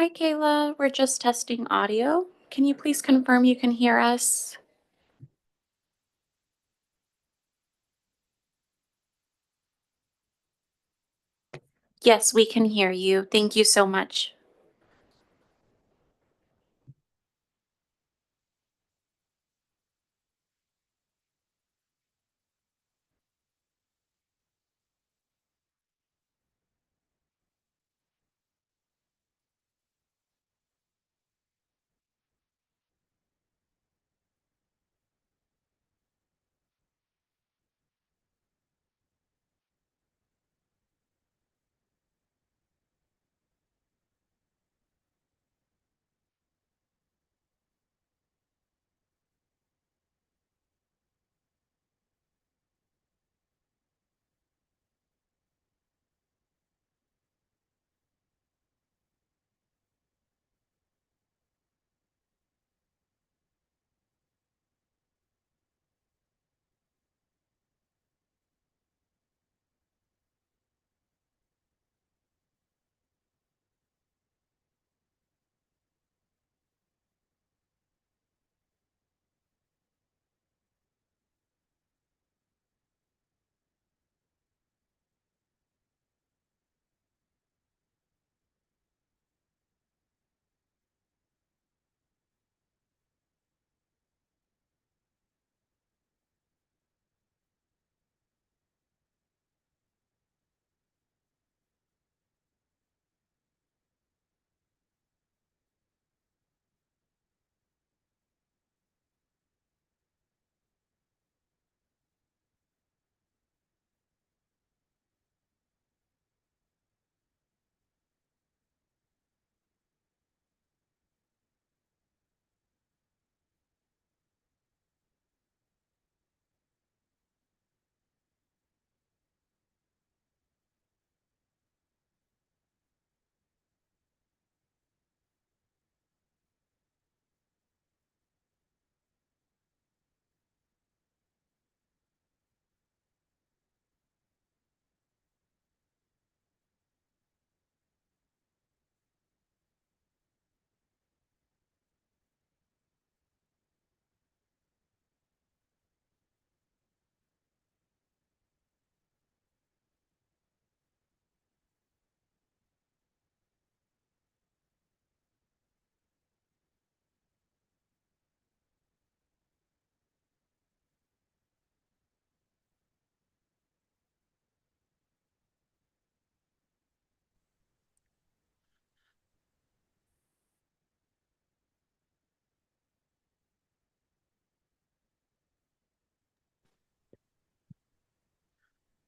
Hi, Kayla. We're just testing audio. Can you please confirm you can hear us? Yes, we can hear you. Thank you so much.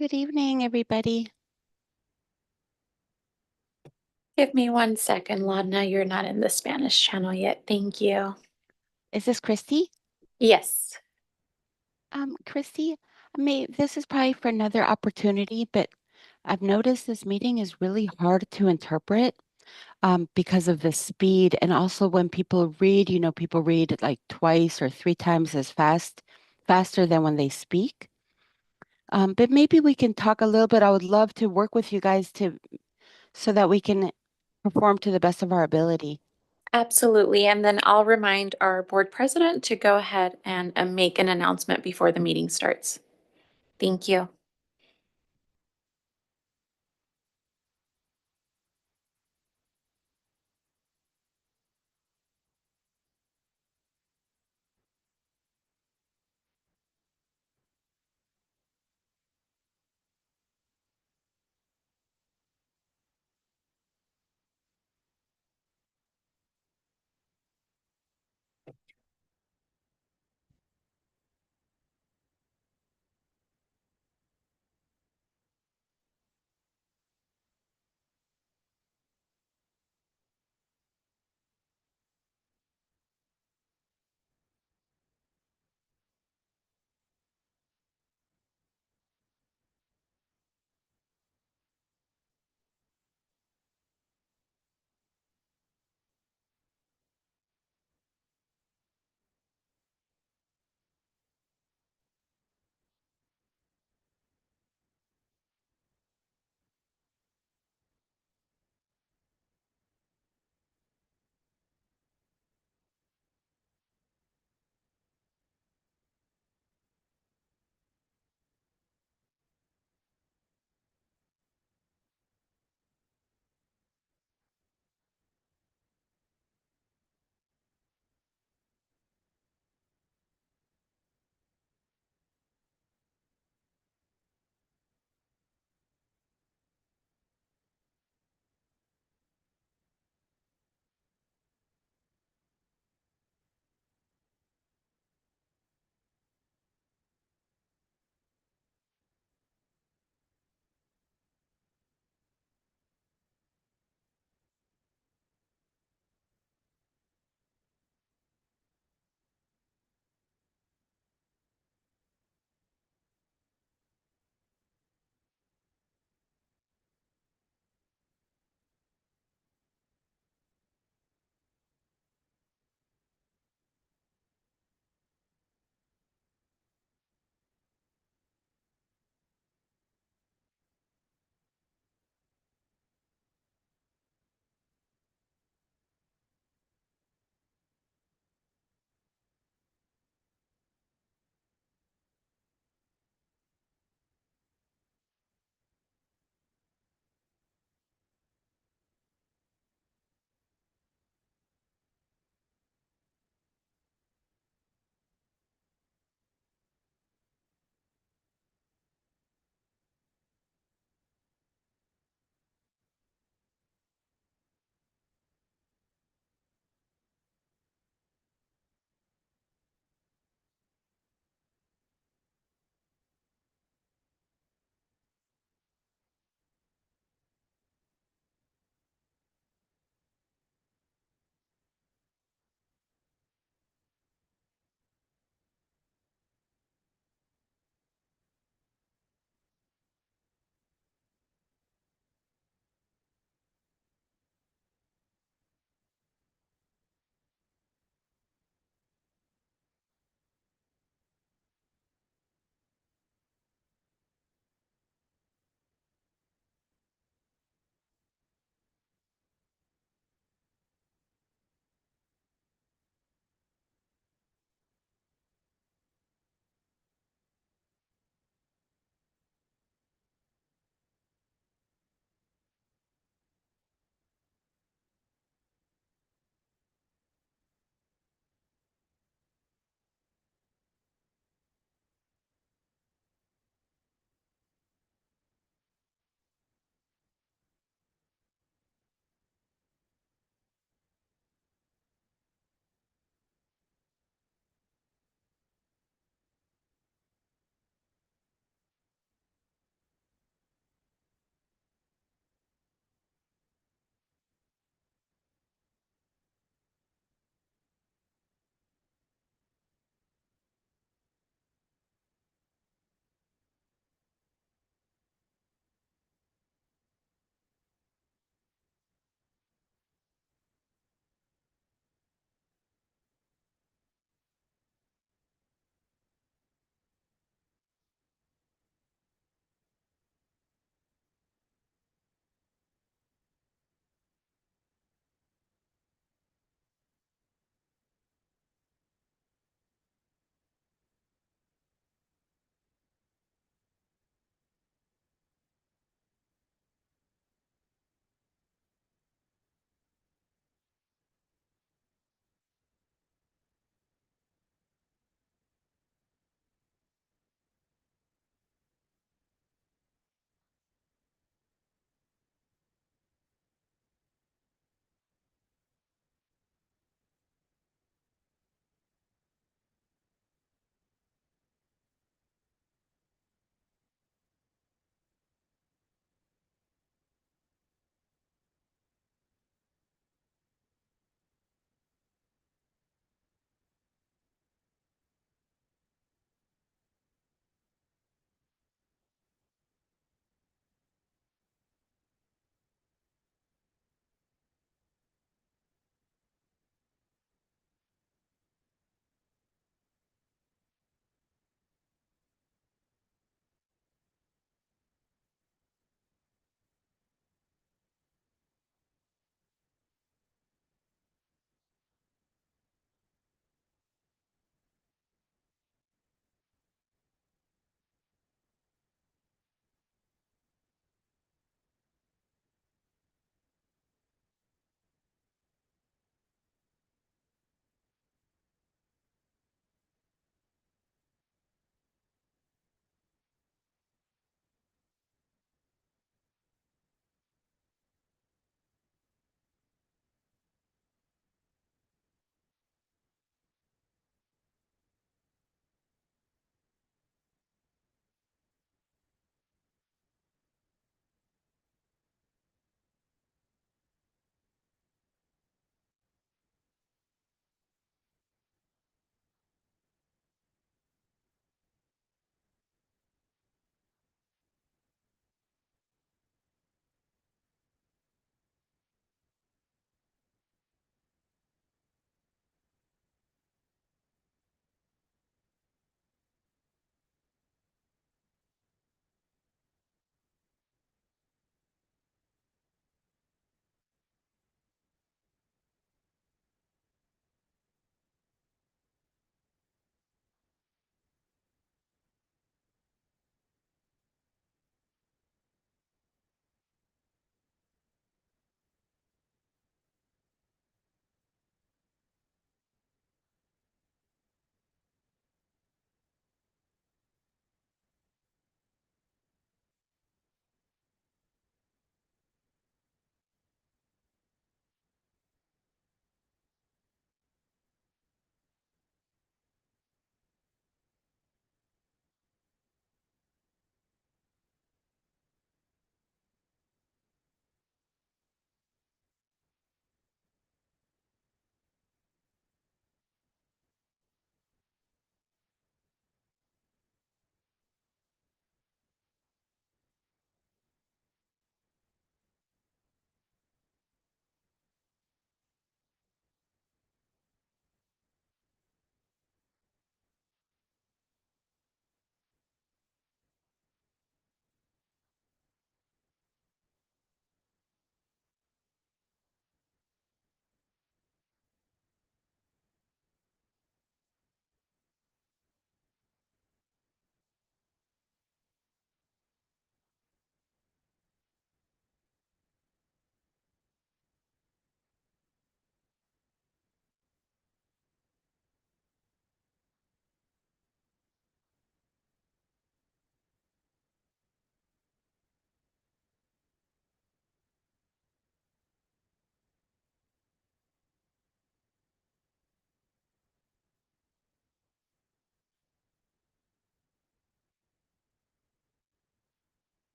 Good evening, everybody. Give me 1 second, Ladna. You're not in the Spanish channel yet. Thank you. Is this Christy? Yes. Christy, this is probably for another opportunity, but I've noticed this meeting is really hard to interpret because of the speed. And also when people read, people read like twice or three times as faster than when they speak. But maybe we can talk a little bit. I would love to work with you guys so that we can perform to the best of our ability. Absolutely. And then I'll remind our board president to go ahead and make an announcement before the meeting starts. Thank you.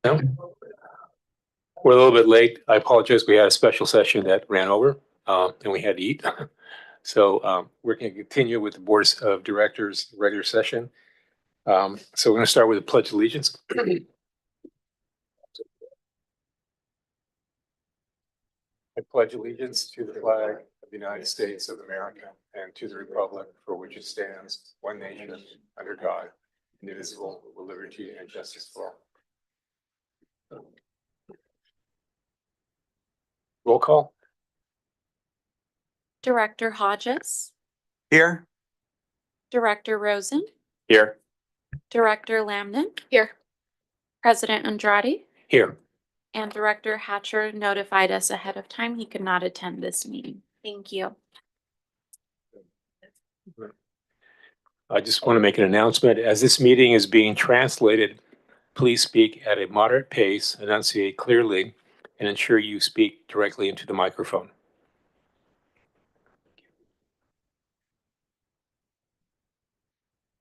No? We're a little bit late. I apologize. We had a special session that ran over, and we had to eat. So we're going to continue with the Board of Directors regular session. So we're going to start with the Pledge of Allegiance. I pledge allegiance to the flag of the United States of America and to the republic for which it stands, one nation, under God, indivisible, with liberty and justice for all. Roll call. Director Hodges, Here. Director Rosen, Here. Director Lamnin. Here. President Andrade, Here. and Director Hatcher notified us ahead of time he could not attend this meeting. Thank you. I just want to make an announcement. As this meeting is being translated, please speak at a moderate pace, enunciate clearly, and ensure you speak directly into the microphone.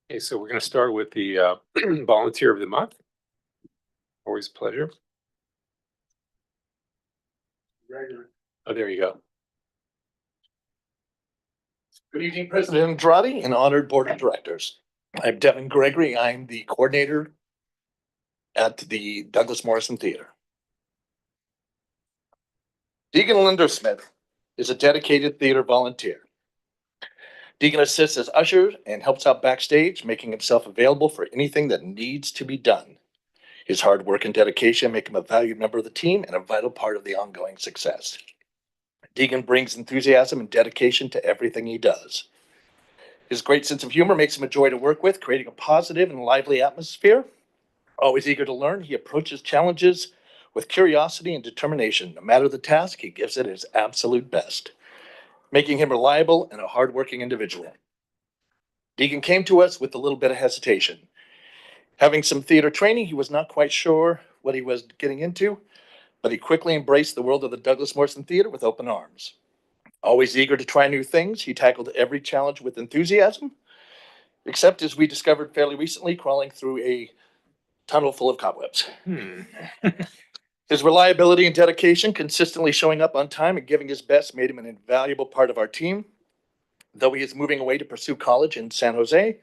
Okay, so we're going to start with the volunteer of the month. Always a pleasure. Oh, there you go. Good evening, President Andrade and honored Board of Directors. I'm Devin Gregory. I'm the coordinator at the Douglas Morrison Theater. Deegan Lindersmith is a dedicated theater volunteer. Deegan assists as usher and helps out backstage, making himself available for anything that needs to be done. His hard work and dedication make him a valued member of the team and a vital part of the ongoing success. Deegan brings enthusiasm and dedication to everything he does. His great sense of humor makes him a joy to work with, creating a positive and lively atmosphere. Always eager to learn, he approaches challenges with curiosity and determination. No matter the task, he gives it his absolute best, making him reliable and a hardworking individual. Deegan came to us with a little bit of hesitation. Having some theater training, he was not quite sure what he was getting into, but he quickly embraced the world of the Douglas Morrison Theater with open arms. Always eager to try new things, he tackled every challenge with enthusiasm, except as we discovered fairly recently, crawling through a tunnel full of cobwebs. His reliability and dedication, consistently showing up on time and giving his best, made him an invaluable part of our team. Though he is moving away to pursue college in San Jose,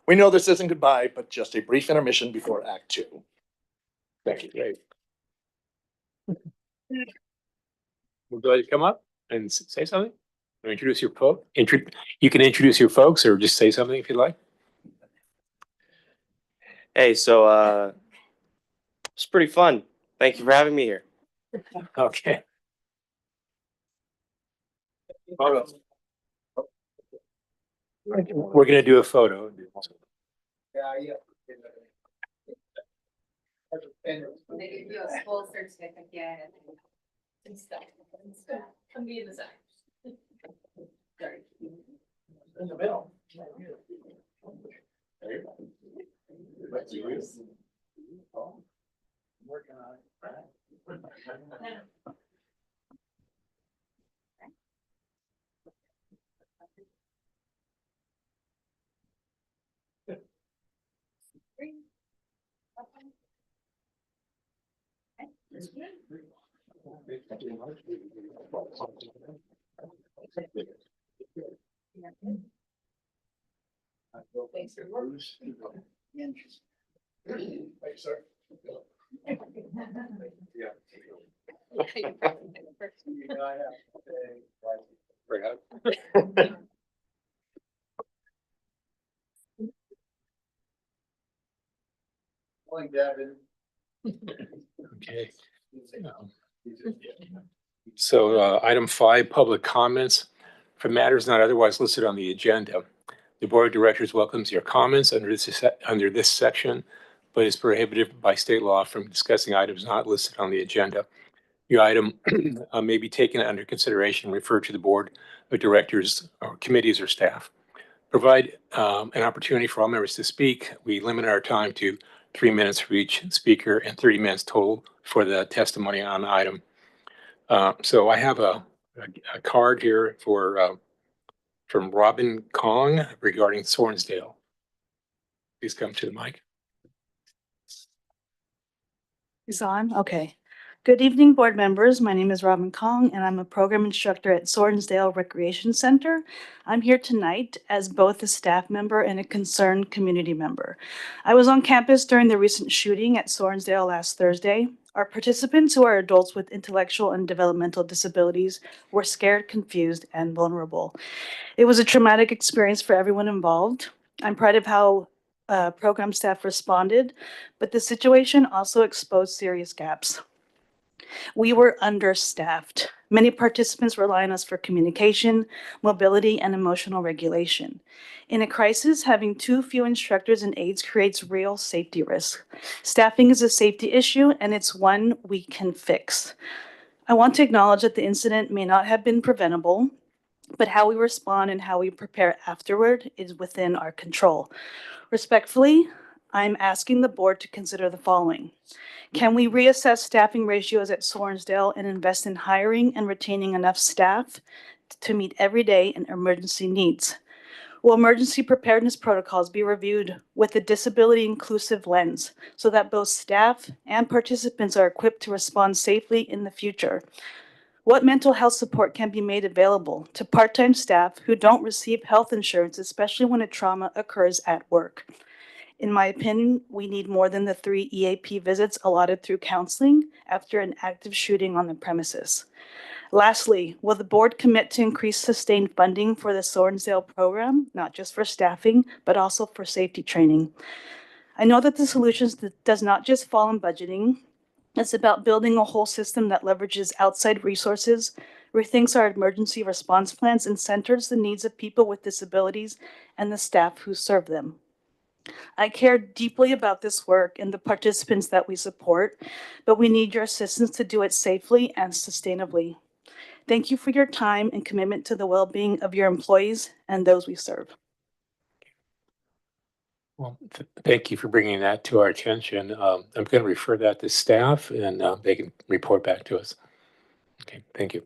we know this isn't goodbye, but just a brief intermission before Act 2. Thank you. Great. Would you like to come up and say something? Or introduce your folks? You can introduce your folks or just say something if you'd like. Hey, so it's pretty fun. Thank you for having me here. Okay. We're going to do a photo. They give you a full certificate and stuff. Come be in the side. Sorry. In the middle. Working on it. Thanks for work. Thanks, sir. Morning, Devin. Okay. So item 5, public comments. For matters not otherwise listed on the agenda, the Board of Directors welcomes your comments under this section, but is prohibited by state law from discussing items not listed on the agenda. Your item may be taken under consideration and referred to the Board of Directors or committees or staff. Provide an opportunity for all members to speak. We limit our time to 3 minutes for each speaker and 30 minutes total for the testimony on the item. So I have a card here from Robin Kong regarding Sorensdale. Please come to the mic. Is on? Okay. Good evening, board members. My name is Robin Kong, and I'm a program instructor at Sorensdale Recreation Center. I'm here tonight as both a staff member and a concerned community member. I was on campus during the recent shooting at Sorensdale last Thursday. Our participants, who are adults with intellectual and developmental disabilities, were scared, confused, and vulnerable. It was a traumatic experience for everyone involved. I'm proud of how program staff responded, but the situation also exposed serious gaps. We were understaffed. Many participants rely on us for communication, mobility, and emotional regulation. In a crisis, having too few instructors and aides creates real safety risk. Staffing is a safety issue, and it's one we can fix. I want to acknowledge that the incident may not have been preventable, but how we respond and how we prepare afterward is within our control. Respectfully, I'm asking the board to consider the following. Can we reassess staffing ratios at Sorensdale and invest in hiring and retaining enough staff to meet everyday and emergency needs? Will emergency preparedness protocols be reviewed with a disability inclusive lens so that both staff and participants are equipped to respond safely in the future? What mental health support can be made available to part-time staff who don't receive health insurance, especially when a trauma occurs at work? In my opinion, we need more than the 3 EAP visits allotted through counseling after an active shooting on the premises. Lastly, will the board commit to increase sustained funding for the Sorensdale program, not just for staffing, but also for safety training? I know that the solutions does not just fall in budgeting. It's about building a whole system that leverages outside resources, rethinks our emergency response plans, and centers the needs of people with disabilities and the staff who serve them. I care deeply about this work and the participants that we support, but we need your assistance to do it safely and sustainably. Thank you for your time and commitment to the well-being of your employees and those we serve. Well, thank you for bringing that to our attention. I'm going to refer that to staff and they can report back to us. Okay, thank you.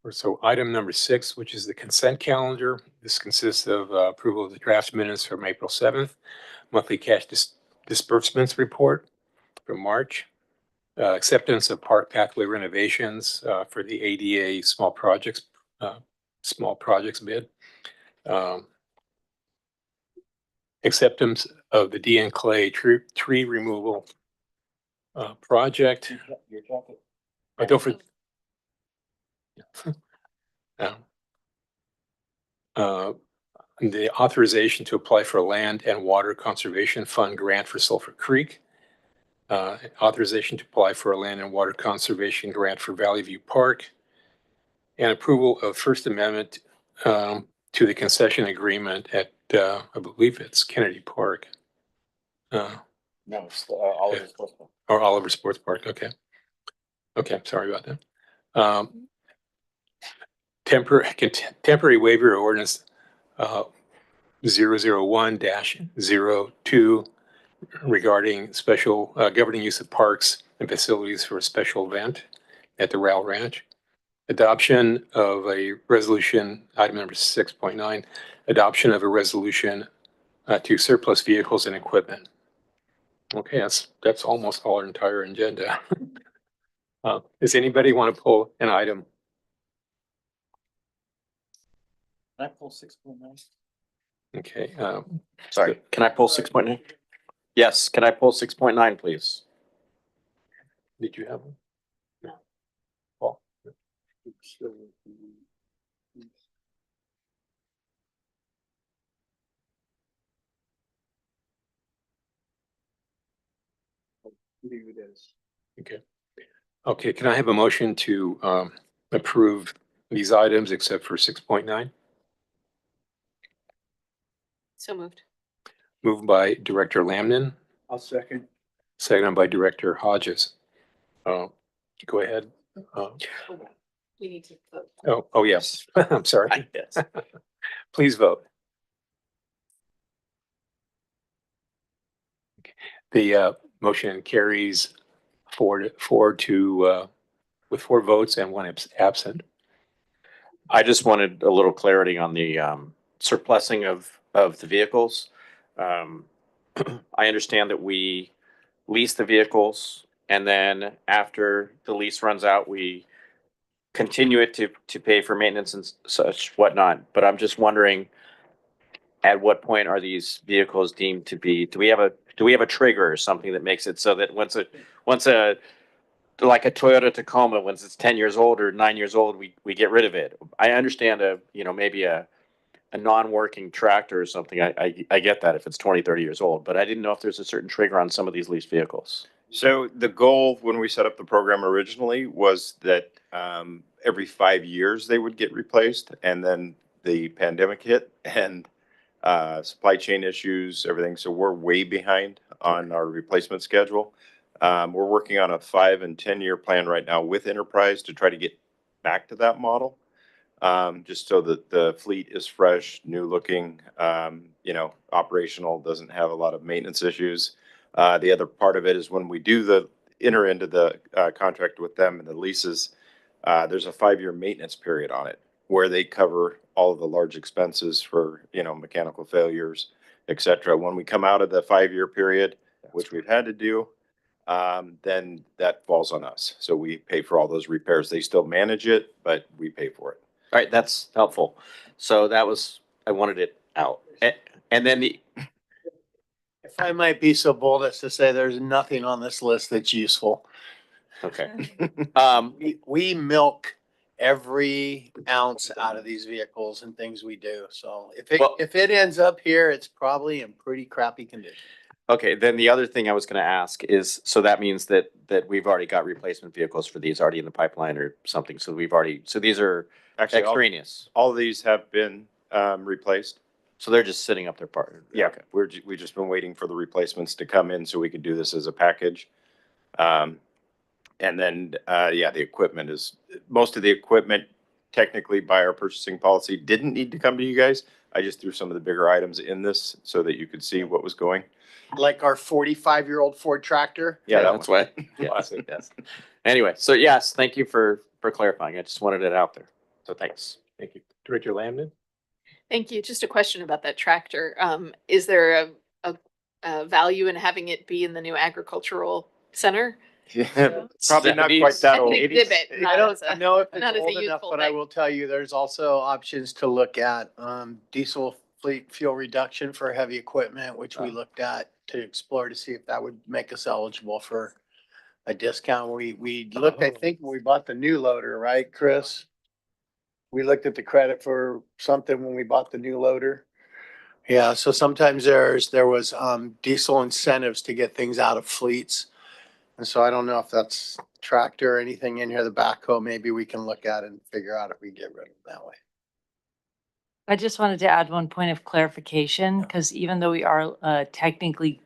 So item number 6, which is the consent calendar. This consists of approval of the draft minutes from April 7th, monthly cash disbursements report from March, acceptance of park pathway renovations for the ADA small projects bid, acceptance of the DN Clay tree removal project. Don't forget. The authorization to apply for a land and water conservation fund grant for Sulphur Creek. Authorization to apply for a land and water conservation grant for Valley View Park. And approval of First Amendment to the concession agreement at, I believe it's Kennedy Park. No, it's Oliver Sports Park. Or Oliver Sports Park, okay. Okay, sorry about that. Temporary waiver ordinance 001-02 regarding special governing use of parks and facilities for a special event at the Rowell Ranch. Adoption of a resolution, item number 6.9, adoption of a resolution to surplus vehicles and equipment. Okay, that's almost all our entire agenda. Does anybody want to pull an item? Can I pull 6.9? Okay, Sorry, can I pull 6.9? Yes, can I pull 6.9, please? did you have one? No. Paul? Okay. Okay, can I have a motion to approve these items except for 6.9? So moved. Moved by Director Lamnin, I'll second. seconded by Director Hodges. Go ahead. We need to vote. Oh, yes, I'm sorry. Yes. Please vote. The motion carries with 4 votes and 1 absent. I just wanted a little clarity on the surplusing of the vehicles. I understand that we lease the vehicles and then after the lease runs out, we continue it to pay for maintenance and such whatnot. But I'm just wondering, at what point are these vehicles deemed to be, do we have a trigger or something that makes it so that once a like a Toyota Tacoma, once it's 10 years old or 9 years old, we get rid of it. I understand maybe a non-working tractor or something. I get that if it's 20, 30 years old, but I didn't know if there's a certain trigger on some of these leased vehicles. So the goal when we set up the program originally was that every 5 years they would get replaced, and then the pandemic hit and supply chain issues, everything. So we're way behind on our replacement schedule. We're working on a 5 and 10-year plan right now with Enterprise to try to get back to that model, just so that the fleet is fresh, new looking, operational, doesn't have a lot of maintenance issues. The other part of it is when we do enter into the contract with them and the leases, there's a 5-year maintenance period on it where they cover all of the large expenses for, mechanical failures, et cetera. When we come out of the 5-year period, which we've had to do, then that falls on us. So we pay for all those repairs. They still manage it, but we pay for it. All right, that's helpful. So I wanted it out. And then If I might be so bold as to say there's nothing on this list that's useful. okay. We milk every ounce out of these vehicles and things we do. So if it ends up here, it's probably in pretty crappy condition. Okay, then the other thing I was gonna ask is, so that means that we've already got replacement vehicles for these already in the pipeline or something, so these are Actually, extraneous, all of these have been replaced. so they're just sitting up there part. Yeah, Okay. we've just been waiting for the replacements to come in so we could do this as a package. And then, the equipment most of the equipment technically by our purchasing policy didn't need to come to you guys. I just threw some of the bigger items in this so that you could see what was going. Like our 45-year-old Ford tractor. Yeah, that That's why, yes, yes. Anyway, so yes, thank you for clarifying. I just wanted it out there. So thanks. Thank you. Director Lamden? Thank you. Just a question about that tractor. Is there a value in having it be in the new agricultural center? Probably not quite that As an old. exhibit, I not don't as a, know if it's not as a old enough, useful but I thing. will tell you, there's also options to look at. Diesel fleet fuel reduction for heavy equipment, which we looked at to explore to see if that would make us eligible for a discount. We looked, I think, when we bought the new loader, right, Chris? We looked at the credit for something when we bought the new loader. Yeah, so sometimes there was diesel incentives to get things out of fleets. And so I don't know if that's tractor or anything in here, the backhoe, maybe we can look at and figure out if we get rid of it that way. I just wanted to add one point of clarification, because even though we are technically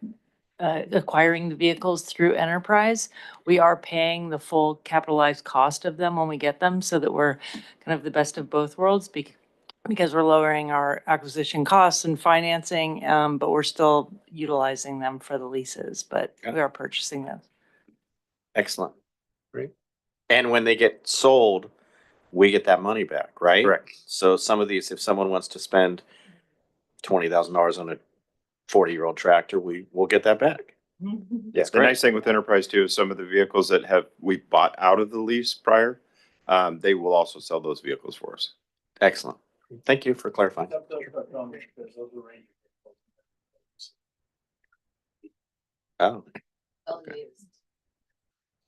acquiring the vehicles through Enterprise, we are paying the full capitalized cost of them when we get them, so that we're kind of the best of both worlds because we're lowering our acquisition costs and financing, but we're still utilizing them for the leases, but we are purchasing them. Excellent. Great. And when they get sold, we get that money back, right? Correct. So some of these, if someone wants to spend $20,000 on a 40-year-old tractor, we'll get that back. Yeah, the nice thing with Enterprise too is some of the vehicles that we bought out of the lease prior, they will also sell those vehicles for us. Excellent. Thank you for clarifying. Oh,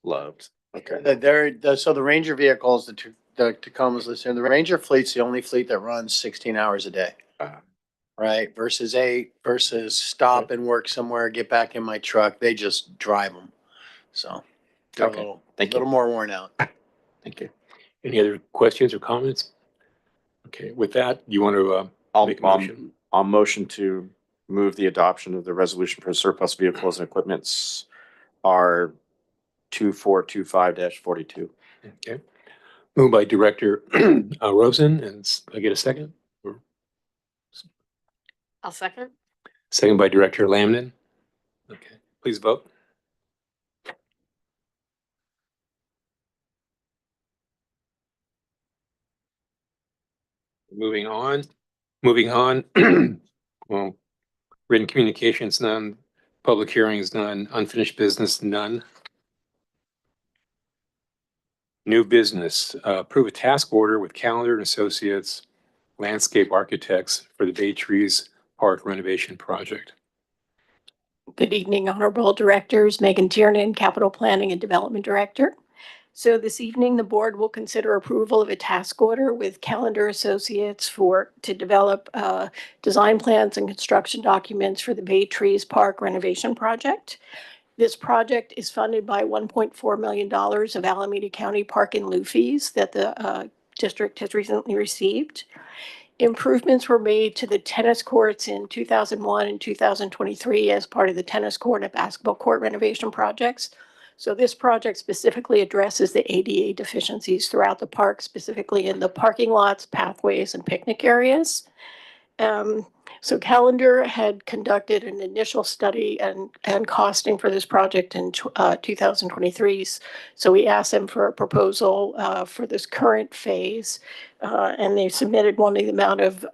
loved. Okay. So the Ranger vehicles, the Tacomas listed, the Ranger fleet's the only fleet that runs 16 hours a day. Right, versus 8, versus stop and work somewhere, get back in my truck, they just drive them. So they're Okay. a Thank you. little more worn out. Thank you. Any other questions or comments? Okay, with that, you want to make a motion? I'll motion to move the adoption of the resolution for surplus vehicles and equipments R 2425-42. Okay. Moved by Director Rosen, and I get a second? I'll second. Second by Director Lamden. Okay, please vote. Moving on, Moving on. Well, written communications, none. Public hearings, none. Unfinished business, none. New business, approve a task order with Calendar and Associates Landscape Architects for the Bay Trees Park renovation project. Good evening, honorable directors, Megan Tiernan, Capital Planning and Development Director. So this evening, the board will consider approval of a task order with Calendar Associates to develop design plans and construction documents for the Bay Trees Park renovation project. This project is funded by $1.4 million of Alameda County Park and lieu fees that the district has recently received. Improvements were made to the tennis courts in 2001 and 2023 as part of the tennis court and basketball court renovation projects. So this project specifically addresses the ADA deficiencies throughout the park, specifically in the parking lots, pathways, and picnic areas. So Calendar had conducted an initial study and costing for this project in 2023. So we asked them for a proposal for this current phase, and they submitted one in the amount of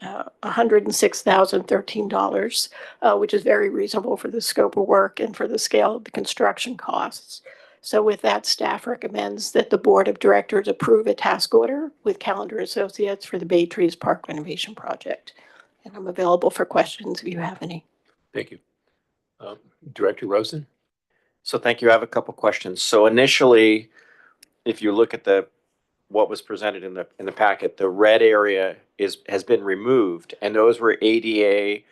$106,013, which is very reasonable for the scope of work and for the scale of the construction costs. So with that, staff recommends that the Board of Directors approve a task order with Calendar Associates for the Bay Trees Park renovation project. And I'm available for questions if you have any. Thank you. Director Rosen? So thank you. I have a couple questions. So initially, if you look at what was presented in the packet, the red area has been removed, and those were ADA.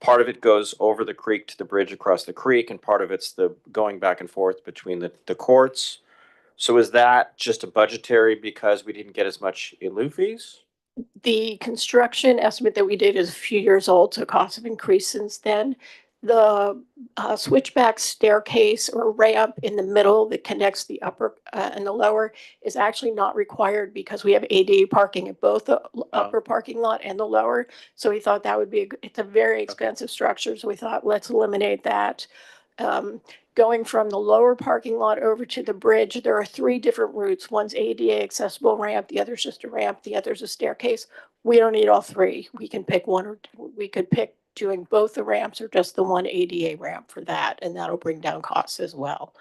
Part of it goes over the creek to the bridge across the creek, and part of it's the going back and forth between the courts. So is that just a budgetary because we didn't get as much in lieu fees? The construction estimate that we did is a few years old, so costs have increased since then. The switchback staircase or ramp in the middle that connects the upper and the lower is actually not required because we have ADA parking at both the upper parking lot and the lower. So we thought that would be, it's a very expensive structure. So we thought, let's eliminate that. Going from the lower parking lot over to the bridge, there are 3 different routes. One's ADA accessible ramp, the other's just a ramp, the other's a staircase. We don't need all 3. We can pick one, or we could pick doing both the ramps or just the one ADA ramp for that, and that'll bring down costs as well.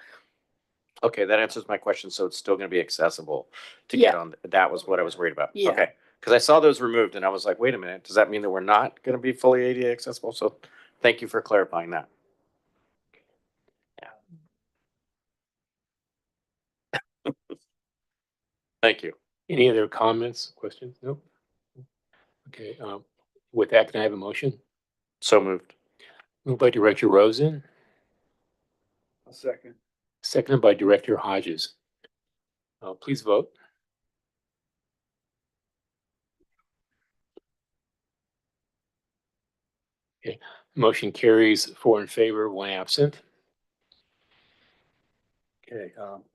Okay, that answers my question. So it's still going to be accessible to get on. That was what I was worried about. Yeah. Okay, because I saw those removed and I was like, wait a minute, does that mean that we're not going to be fully ADA accessible? So thank you for clarifying that. Thank you. Any other comments, questions? Nope. Okay, with that, can I have a motion? So moved. Moved by Director Rosen, A second. seconded by Director Hodges. Please vote. Okay, motion carries 4 in favor, 1 absent. Okay,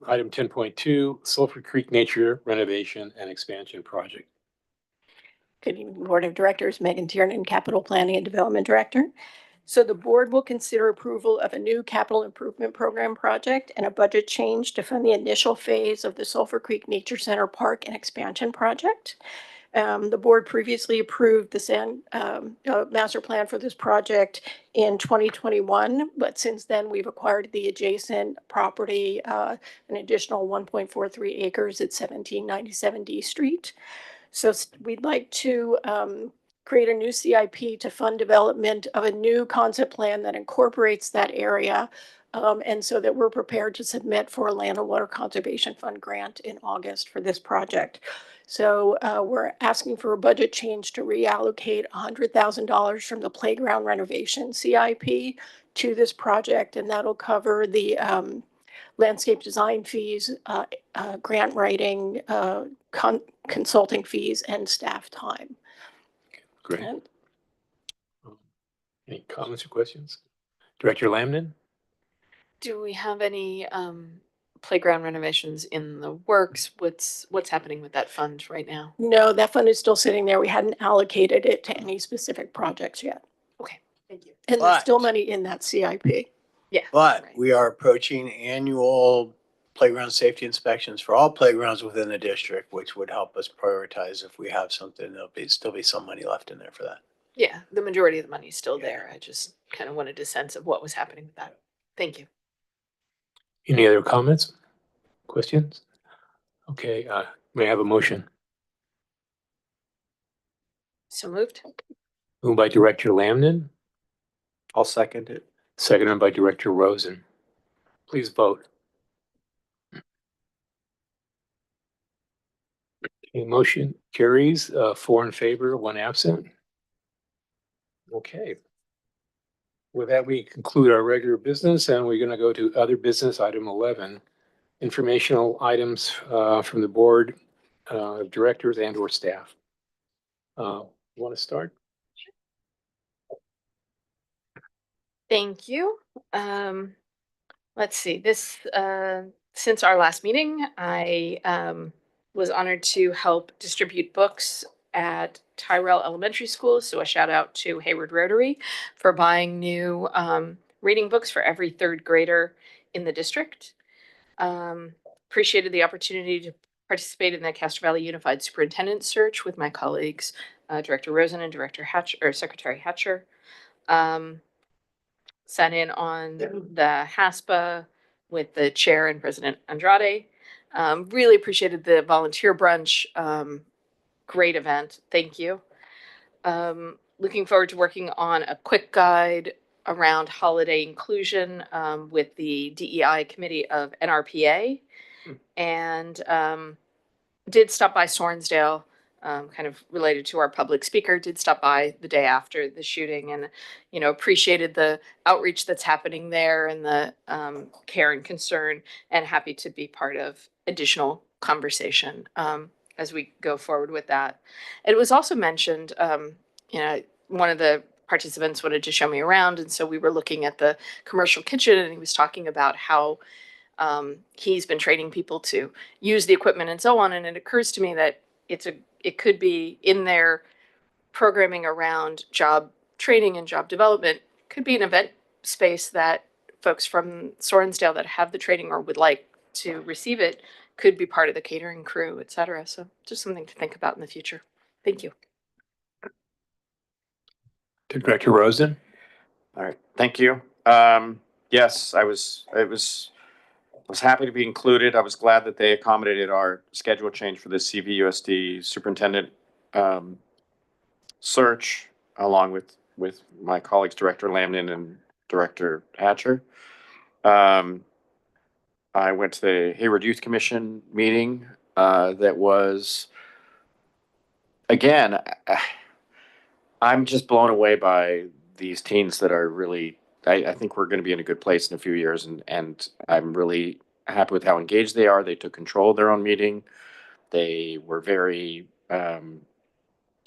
item 10.2, Sulphur Creek Nature Renovation and Expansion Project. Good evening, Board of Directors, Megan Tiernan, Capital Planning and Development Director. So the board will consider approval of a new capital improvement program project and a budget change to fund the initial phase of the Sulphur Creek Nature Center Park and Expansion Project. The board previously approved the master plan for this project in 2021, but since then we've acquired the adjacent property, an additional 1.43 acres at 1797 D Street. So we'd like to create a new CIP to fund development of a new concept plan that incorporates that area. And so that we're prepared to submit for a Land and Water Conservation Fund grant in August for this project. So we're asking for a budget change to reallocate $100,000 from the playground renovation CIP to this project, and that'll cover the landscape design fees, grant writing, consulting fees, and staff time. Great. And Any comments or questions? Director Lamden? Do we have any playground renovations in the works? What's happening with that fund right now? no, that fund is still sitting there. We hadn't allocated it to any specific projects yet. Okay, thank you. And there's still But- money in that CIP. Yeah. But right. we are approaching annual playground safety inspections for all playgrounds within the district, which would help us prioritize if we have something, still be some money left in there for that. Yeah, the majority of the money is still there. I just kind of wanted a sense of what was happening with that. Thank you. Any other comments? Questions? Okay, may I have a motion? So moved. Moved by Director Lamden, I'll second it. seconded by Director Rosen. Please vote. Okay, motion carries, 4 in favor, 1 absent. Okay. With that, we conclude our regular business and we're going to go to other business, item 11. Informational items from the board, directors and or staff. Want to start? Thank you. Let's see, since our last meeting, I was honored to help distribute books at Tyrell Elementary School. So a shout out to Hayward Rotary for buying new reading books for every third grader in the district. Appreciated the opportunity to participate in the Castro Valley Unified Superintendent Search with my colleagues, Director Rosen and Secretary Hatcher. Sat in on the HASPA with the chair and President Andrade. Really appreciated the volunteer brunch. Great event. Thank you. Looking forward to working on a quick guide around holiday inclusion with the DEI committee of NRPA. And did stop by Sorensdale, kind of related to our public speaker, did stop by the day after the shooting and, you know, appreciated the outreach that's happening there and the care and concern, and happy to be part of additional conversation as we go forward with that. It was also mentioned, you know, one of the participants wanted to show me around, and so we were looking at the commercial kitchen, and he was talking about how he's been training people to use the equipment and so on. And it occurs to me that it could be in their programming around job training and job development, could be an event space that folks from Sorensdale that have the training or would like to receive it could be part of the catering crew, et cetera. So just something to think about in the future. Thank you. Director Rosen. All right, thank you. Yes, I was happy to be included. I was glad that they accommodated our schedule change for the CVUSD superintendent search, along with my colleagues, Director Lamden and Director Hatcher. I went to the Hayward Youth Commission meeting that was, again, I'm just blown away by these teens that are really, I think we're going to be in a good place in a few years, and I'm really happy with how engaged they are. They took control of their own meeting. They were very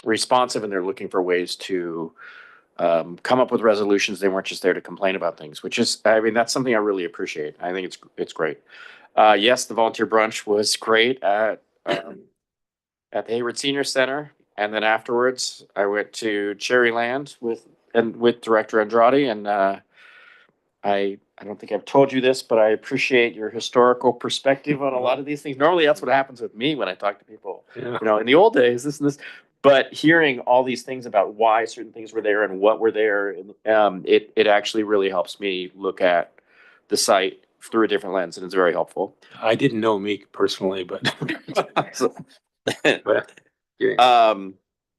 responsive, and they're looking for ways to come up with resolutions. They weren't just there to complain about things, which is, I mean, that's something I really appreciate. I think it's great. Yes, the volunteer brunch was great at the Hayward Senior Center. And then afterwards, I went to Cherryland with Director Andrade, and I don't think I've told you this, but I appreciate your historical perspective on a lot of these things. Normally, that's what happens with me when I talk to people. Yeah. You know, in the old days, this and this. But hearing all these things about why certain things were there and what were there, it actually really helps me look at the site through a different lens, and it's very helpful. I didn't know Meek personally, but.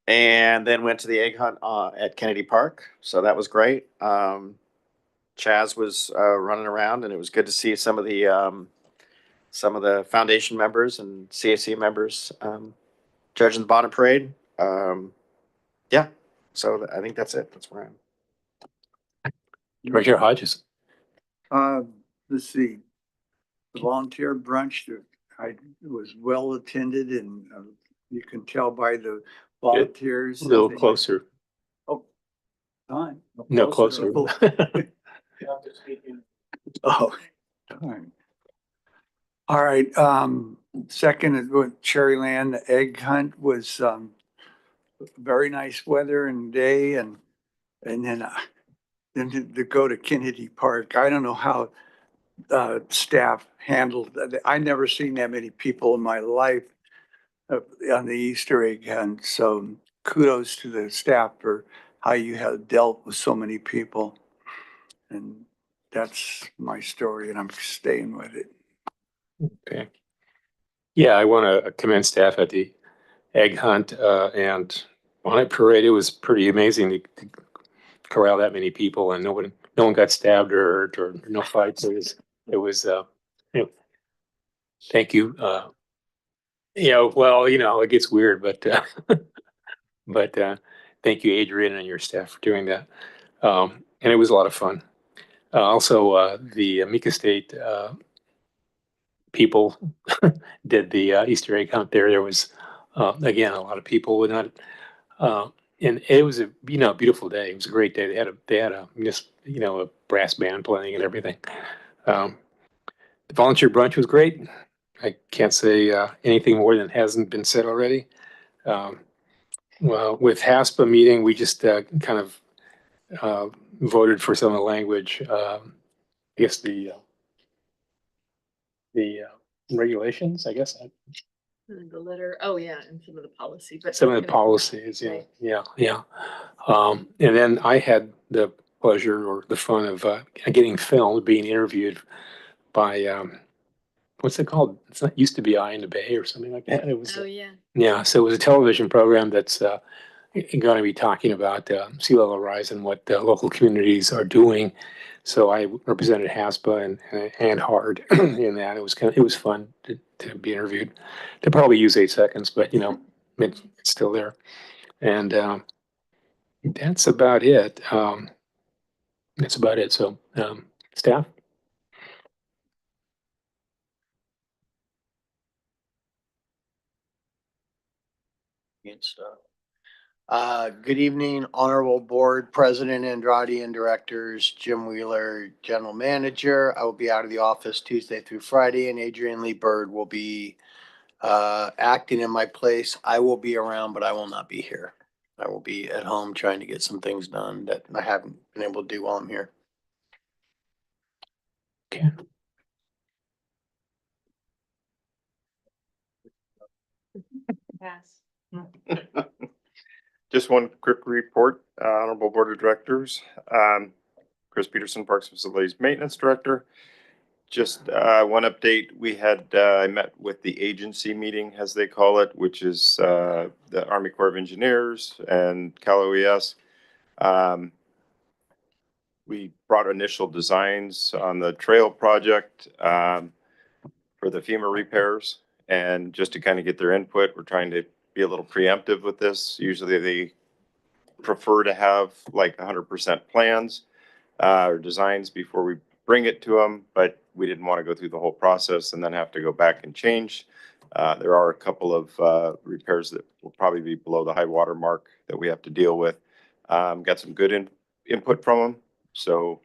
And then went to the egg hunt at Kennedy Park, so that was great. Chaz was running around, and it was good to see some of the foundation members and CAC members judging the bonnet parade. Yeah, so I think that's it. That's where I am. Director Hodges. Let's see. The volunteer brunch, was well attended, and you can tell by the volunteers. A little closer. Oh, fine. No, closer. Oh, darn. All right. Second is with Cherryland. The egg hunt was very nice weather and day, and then to go to Kennedy Park. I don't know how staff handled. I never seen that many people in my life on the Easter egg hunt. So kudos to the staff for how you have dealt with so many people. And that's my story, and I'm staying with it. Okay. Yeah, I want to commend staff at the egg hunt and bonnet parade. It was pretty amazing to corral that many people, and no one got stabbed or hurt or no fights. It was you know, thank you. Well, it gets weird, but but thank you, Adrian, and your staff for doing that. And it was a lot of fun. Also, the Mika State people did the Easter egg hunt there. There was again a lot of people would not, and it was a beautiful day. It was a great day. They had a just a brass band playing and everything. The volunteer brunch was great. I can't say anything more than hasn't been said already. Well, with HASPA meeting, we just kind of voted for some of the language. I guess the regulations, I guess. The letter, oh yeah, and some of the policy, but. Some of the policies, Right. yeah. And then I had the pleasure or the fun of getting filmed, being interviewed by what's it called? It's not used to be Eye in the Bay or something like that. It was Oh, yeah. yeah. So it was a television program that's going to be talking about sea level rise and what local communities are doing. So I represented HASPA and HARD in that. It was fun to be interviewed. To probably use 8 seconds, but it's still there. And that's about it. That's about it. So staff. Good stuff. Good evening, Honorable Board President Andrade and Directors, Jim Wheeler, General Manager. I will be out of the office Tuesday through Friday, and Adrian Lee Bird will be acting in my place. I will be around, but I will not be here. I will be at home trying to get some things done that I haven't been able to do while I'm here. Okay. Pass. Just one quick report, Honorable Board of Directors. Chris Peterson, Parks and Facilities Maintenance Director. Just one update. We had I met with the agency meeting, as they call it, which is the Army Corps of Engineers and Cal OES. We brought initial designs on the trail project for the FEMA repairs, and just to kind of get their input, we're trying to be a little preemptive with this. Usually they prefer to have like 100% plans or designs before we bring it to them, but we didn't want to go through the whole process and then have to go back and change. There are a couple of repairs that will probably be below the high water mark that we have to deal with. Got some good input from them. So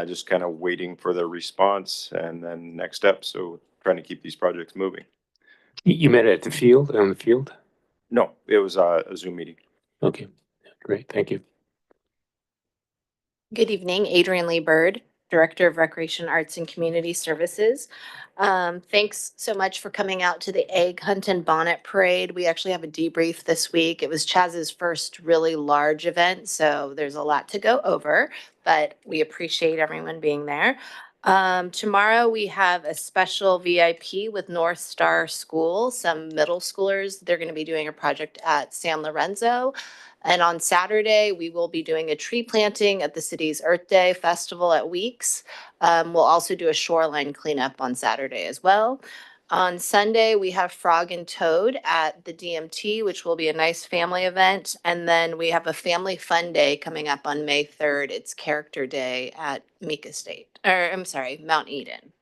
just kind of waiting for their response and then next steps. So trying to keep these projects moving. You met at the field, on the field? No, it was a Zoom meeting. Okay, great. Thank you. Good evening, Adrian Lee Bird, Director of Recreation Arts and Community Services. Thanks so much for coming out to the Egg Hunt and Bonnet Parade. We actually have a debrief this week. It was Chaz's first really large event, so there's a lot to go over, but we appreciate everyone being there. Tomorrow we have a special VIP with North Star School, some middle schoolers. They're going to be doing a project at San Lorenzo. And on Saturday, we will be doing a tree planting at the city's Earth Day Festival at Weeks. We'll also do a shoreline cleanup on Saturday as well. On Sunday, we have Frog and Toad at the DMT, which will be a nice family event. And then we have a family fun day coming up on May 3rd. It's Character Day at Mika State, or I'm sorry, Mount Eden.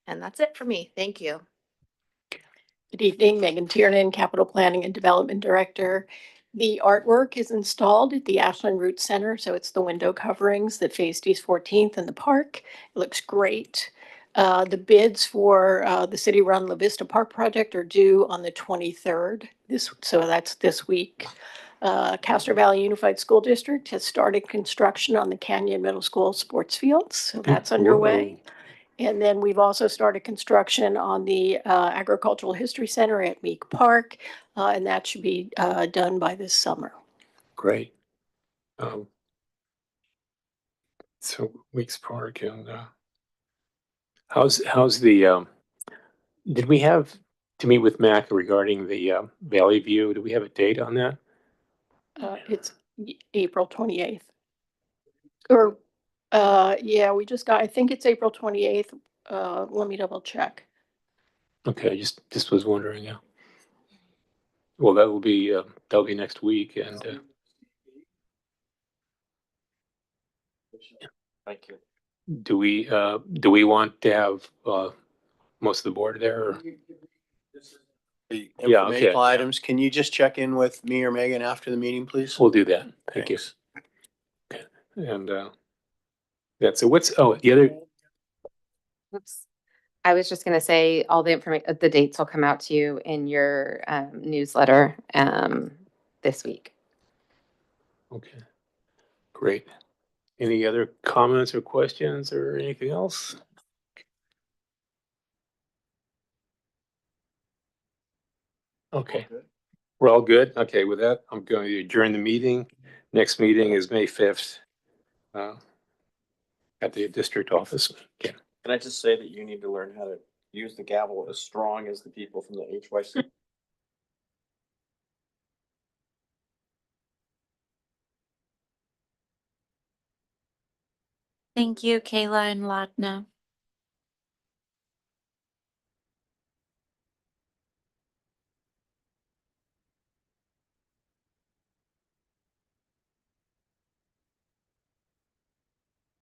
And that's it for me. Thank you. Good evening, Megan Tiernan, Capital Planning and Development Director. The artwork is installed at the Ashland Root Center, so it's the window coverings that faced East 14th and the park. It looks great. The bids for the city-run La Vista Park project are due on the 23rd, so that's this week. Castro Valley Unified School District has started construction on the Canyon Middle School sports fields, so that's underway. And then we've also started construction on the Agricultural History Center at Meek Park, and that should be done by this summer. Great. So Weeks Park and how's the did we have to meet with Mac regarding the Valley View? Do we have a date on that? It's April 28th. Or, yeah, we just got, I think it's April 28th. Let me double check. Okay, just was wondering. Yeah. Well, that'll be next week, and Thank you. do we want to have most of the board there? Or? The Yeah, okay, informational yeah. items, can you just check in with me or Megan after the meeting, please? We'll do that. Thank you. Thanks. Okay, and that's it. What's the other? Oops. I was just gonna say, all the information, the dates will come out to you in your newsletter this week. Okay, great. Any other comments or questions or anything else? Okay, we're all good. Okay, with that, I'm going to adjourn the meeting. Next meeting is May 5th at the district office. Okay. Can I just say that you need to learn how to use the gavel as strong as the people from the HYC? Thank you, Kayla and Ladna.